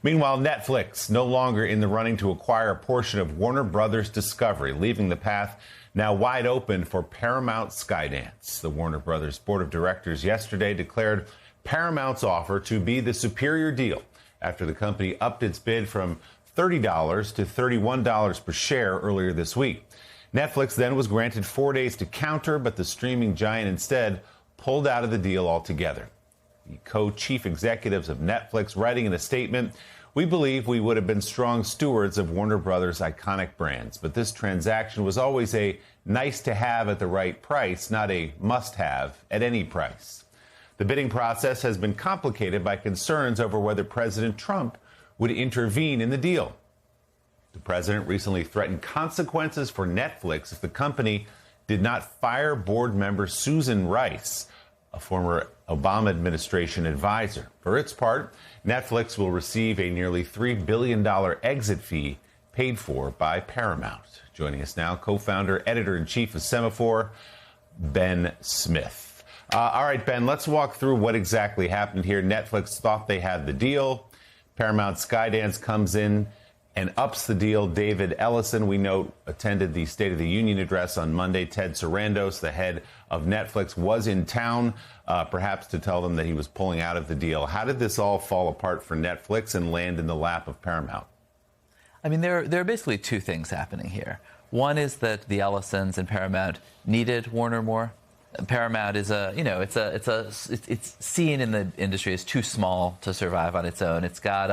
Meanwhile, Netflix no longer in the running to acquire a portion of Warner Brothers Discovery, leaving the path now wide open for Paramount Skydance. The Warner Brothers Board of Directors yesterday declared Paramount's offer to be the superior deal after the company upped its bid from $30 to $31 per share earlier this week. Netflix then was granted 4 days to counter, but the streaming giant instead pulled out of the deal altogether. The co-chief executives of Netflix writing in a statement, "We believe we would have been strong stewards of Warner Brothers' iconic brands, but this transaction was always a nice to have at the right price, not a must have at any price." The bidding process has been complicated by concerns over whether President Trump would intervene in the deal. The president recently threatened consequences for Netflix if the company did not fire board member Susan Rice, a former Obama administration advisor. For its part, Netflix will receive a nearly $3 billion exit fee paid for by Paramount. Joining us now, co-founder, editor-in-chief of Semafor, Ben Smith. All right, Ben, let's walk through what exactly happened here. Netflix thought they had the deal. Paramount Skydance comes in and ups the deal. David Ellison, we know, attended the State of the Union address on Monday. Ted Sarandos, the head of Netflix, was in town, perhaps to tell them that he was pulling out of the deal. How did this all fall apart for Netflix and land in the lap of Paramount? I mean, there are basically two things happening here. One is that the Ellisons and Paramount needed Warner more. Paramount is it's seen in the industry as too small to survive on its own. It's got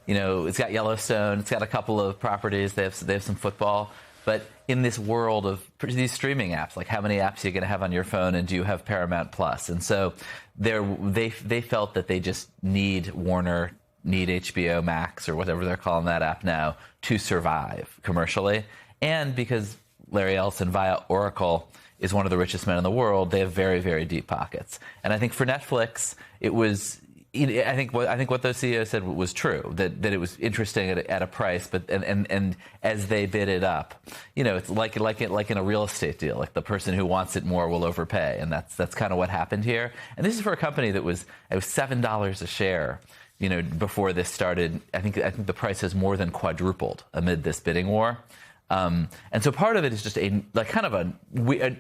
it's got Yellowstone, it's got a couple of properties, they have some football. But in this world of these streaming apps, like how many apps are you going to have on your phone, and do you have Paramount Plus? And so they felt that they just need Warner, need HBO Max or whatever they're calling that app now to survive commercially. And because Larry Ellison via Oracle is one of the richest men in the world, they have very, very deep pockets. And I think for Netflix, it was, I think what those CEOs said was true, that it was interesting at a price, but and as they bid it up, it's like in a real estate deal, like the person who wants it more will overpay, and that's kind of what happened here. And this is for a company that was $7 a share, before this started. I think the price has more than quadrupled amid this bidding war. And so part of it is just a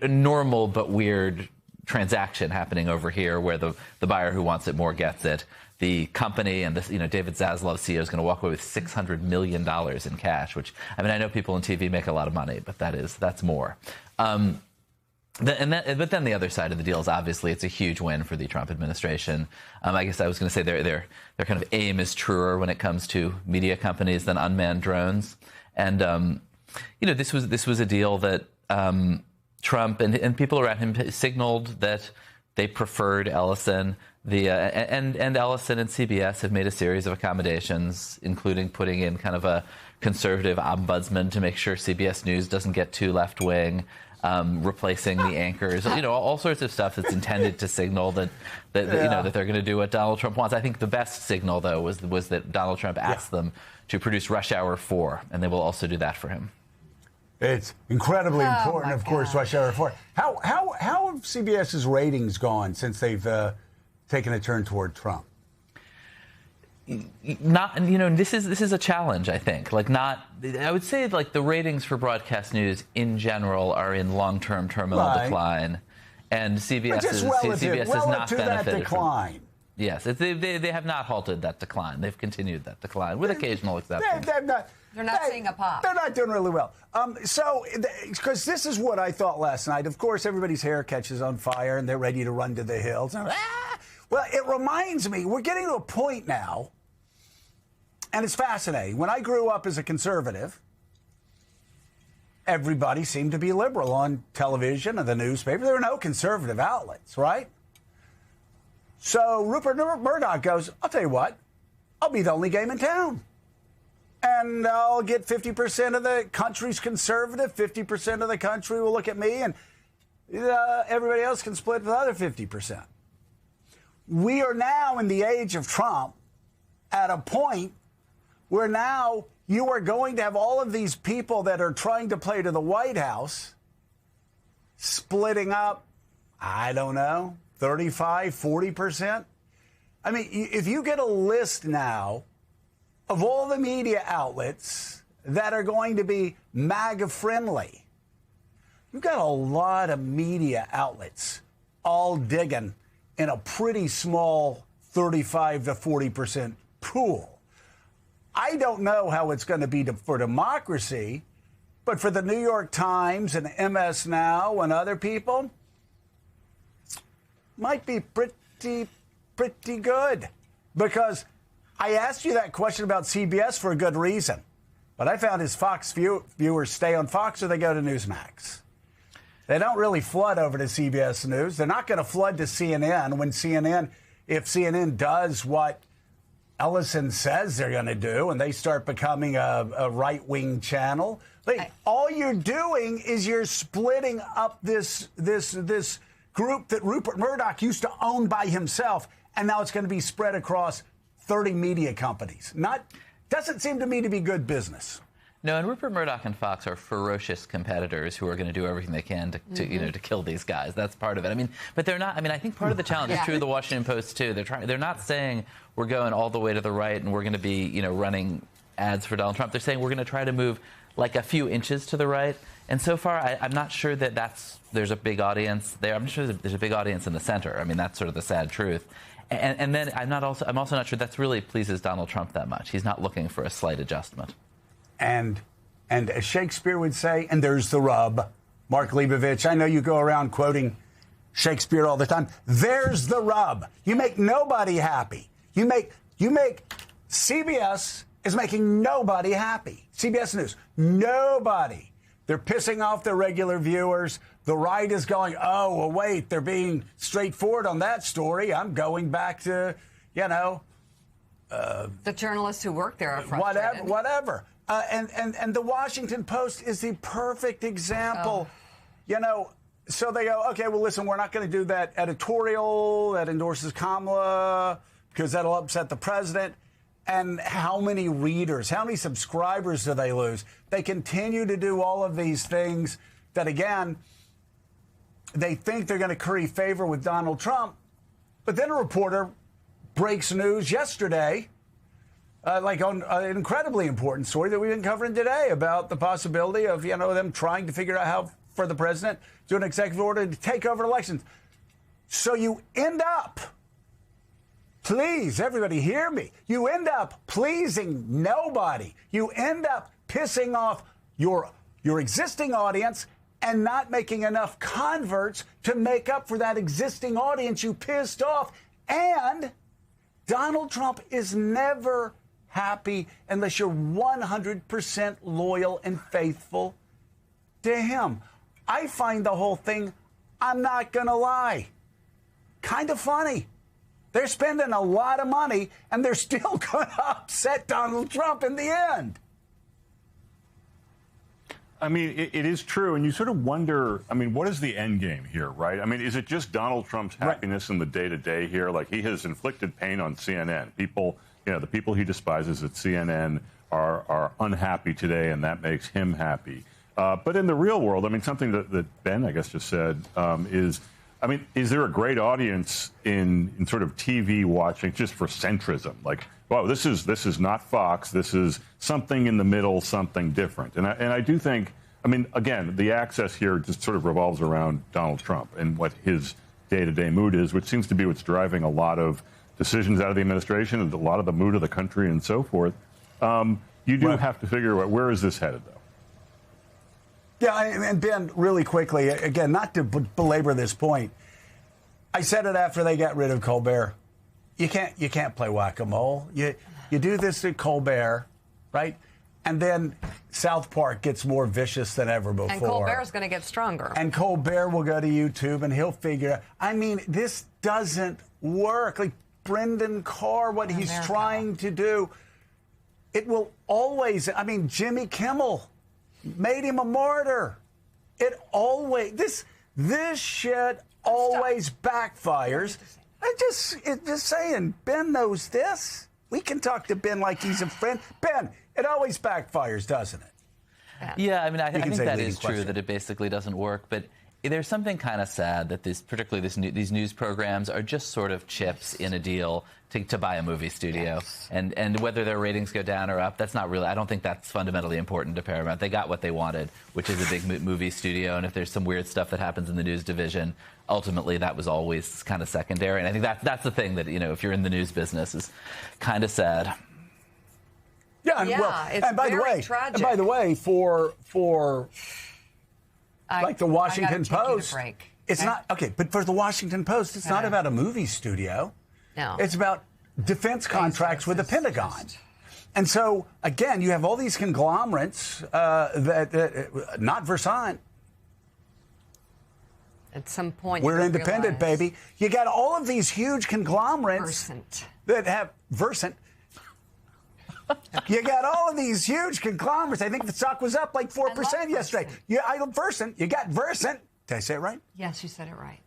normal but weird transaction happening over here, where the buyer who wants it more gets it. The company and David Zaslav, CEO, is going to walk away with $600 million in cash, which, I know people in TV make a lot of money, but that's more. But then the other side of the deal is obviously it's a huge win for the Trump administration. I guess I was going to say their kind of aim is truer when it comes to media companies than unmanned drones. And this was a deal that Trump and people around him signaled that they preferred Ellison. And Ellison and CBS have made a series of accommodations, including putting in kind of a conservative ombudsman to make sure CBS News doesn't get too left-wing, replacing the anchors, all sorts of stuff that's intended to signal that they're going to do what Donald Trump wants. I think the best signal, though, was that Donald Trump asked them to produce Rush Hour 4, and they will also do that for him. It's incredibly important, of course, Rush Hour 4. How have CBS's ratings gone since they've taken a turn toward Trump? This is a challenge, I think. I would say the ratings for broadcast news in general are in long-term terminal decline, and CBS has not benefited that decline. Yes, they have not halted that decline. They've continued that decline with occasional exceptions. They're not seeing a pop. They're not doing really well. Because this is what I thought last night. Of course, everybody's hair catches on fire and they're ready to run to the hills. Well, it reminds me, we're getting to a point now, and it's fascinating. When I grew up as a conservative, everybody seemed to be liberal on television and the newspaper. There were no conservative outlets, right? So Rupert Murdoch goes, I'll tell you what, I'll be the only game in town. And I'll get 50% of the country's conservative, 50% of the country will look at me, and everybody else can split the other 50%. We are now in the age of Trump at a point where now you are going to have all of these people that are trying to play to the White House splitting up, I don't know, 35, 40%. I mean, if you get a list now of all the media outlets that are going to be MAGA friendly, you've got a lot of media outlets all digging in a pretty small 35 to 40% pool. I don't know how it's going to be for democracy, but for the New York Times and MS Now and other people, might be pretty good. Because I asked you that question about CBS for a good reason. But I found his Fox viewers stay on Fox or they go to Newsmax. They don't really flood over to CBS News. They're not going to flood to CNN if CNN does what Ellison says they're going to do and they start becoming a right-wing channel. All you're doing is you're splitting up this group that Rupert Murdoch used to own by himself, and now it's going to be spread across 30 media companies. Doesn't seem to me to be good business. No, and Rupert Murdoch and Fox are ferocious competitors who are going to do everything they can to kill these guys. That's part of it. I mean, but they're not. I mean, I think part of the challenge is true of the Washington Post too. They're not saying we're going all the way to the right and we're going to be, running ads for Donald Trump. They're saying we're going to try to move like a few inches to the right. And so far, I'm not sure that there's a big audience there. I'm sure there's a big audience in the center. I mean, that's sort of the sad truth. And then I'm also not sure that's really pleases Donald Trump that much. He's not looking for a slight adjustment. And as Shakespeare would say, and there's the rub, Mark Leibovich, I know you go around quoting Shakespeare all the time. There's the rub. You make nobody happy. You make CBS is making nobody happy. CBS News, nobody. They're pissing off their regular viewers. The right is going, oh, well, wait, they're being straightforward on that story. I'm going back to, the journalists who work there are frustrated. Whatever. And the Washington Post is the perfect example. So they go, okay, well, listen, we're not going to do that editorial that endorses Kamala because that'll upset the president. And how many readers, how many subscribers do they lose? They continue to do all of these things that, again, they think they're going to curry favor with Donald Trump. But then a reporter breaks news yesterday, on an incredibly important story that we've been covering today about the possibility of, them trying to figure out how for the president to do an executive order to take over elections. So you end up, please, everybody hear me, you end up pleasing nobody. You end up pissing off your existing audience and not making enough converts to make up for that existing audience you pissed off. And Donald Trump is never happy unless you're 100% loyal and faithful to him. I find the whole thing, I'm not going to lie, kind of funny. They're spending a lot of money, and they're still going to upset Donald Trump in the end. I mean, it is true, and you sort of wonder, what is the end game here, right? Is it just Donald Trump's happiness in the day-to-day here? Like, he has inflicted pain on CNN. People, the people he despises at CNN are unhappy today, and that makes him happy. But in the real world, something that Ben, I guess, just said is there a great audience in sort of TV watching just for centrism? Like, wow, this is not Fox. This is something in the middle, something different. And I do think, again, the access here just sort of revolves around Donald Trump and what his day-to-day mood is, which seems to be what's driving a lot of decisions out of the administration and a lot of the mood of the country and so forth. You do have to figure out where is this headed, though. Yeah, and Ben, really quickly, again, not to belabor this point, I said it after they got rid of Colbert. You can't play whack-a-mole. You do this at Colbert, right? And then South Park gets more vicious than ever before. And Colbert's going to get stronger. And Colbert will go to YouTube and he'll figure out. This doesn't work. Like Brendan Carr, what he's trying to do, it will always. Jimmy Kimmel made him a martyr. It always this shit always backfires. Just saying, Ben knows this. We can talk to Ben like he's a friend. Ben, it always backfires, doesn't it? Yeah, I think that is true, that it basically doesn't work. But there's something kind of sad that particularly these news programs are just sort of chips in a deal to buy a movie studio. Yes. And whether their ratings go down or up, that's not really, I don't think that's fundamentally important to Paramount. They got what they wanted, which is a big movie studio. And if there's some weird stuff that happens in the news division, ultimately that was always kind of secondary. And I think that's the thing that, if you're in the news business, is kind of sad. Yeah, it's and by the way, for like the Washington Post, it's not okay. But for the Washington Post, it's not about a movie studio. No, it's about defense contracts with the Pentagon. And so again, you have all these conglomerates that not Versant. At some point, we're independent, baby. You got all of these huge conglomerates that have Versant. You got all of these huge conglomerates. I think the stock was up like 4% yesterday. Versant. You got Versant. Did I say it right? Yes, you said it right.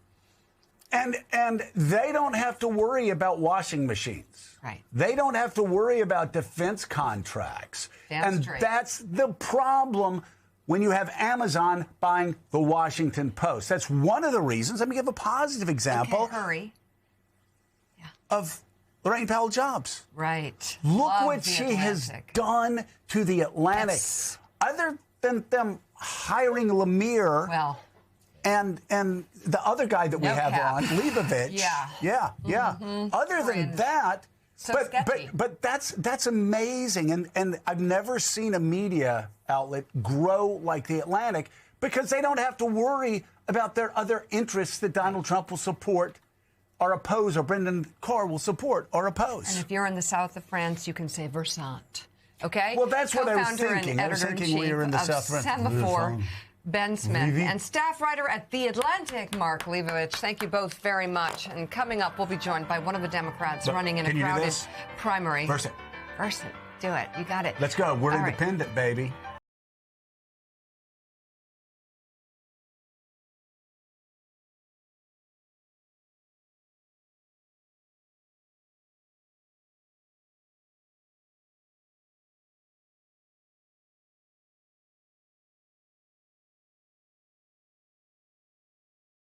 And they don't have to worry about washing machines. Right. They don't have to worry about defense contracts. That's the problem when you have Amazon buying the Washington Post. That's one of the reasons. Let me give a positive example. Okay, hurry. Yeah. Of Lorraine Powell Jobs. Right. Look what she has done to the Atlantic. Yes. Other than them hiring Lemire and the other guy that we have on, Leibovich. Yeah. Mm-hmm. Other than that, but that's amazing. And I've never seen a media outlet grow like the Atlantic because they don't have to worry about their other interests that Donald Trump will support or oppose, or Brendan Carr will support or oppose. And if you're in the south of France, you can say Versant. Okay? Well, that's what I was thinking. I was thinking we were in the south of France. Semaphore, Ben Smith, and staff writer at The Atlantic, Mark Leibovich. Thank you both very much. And coming up, we'll be joined by one of the Democrats running in a crowded primary. Versant. Do it. You got it. Let's go. We're independent, baby.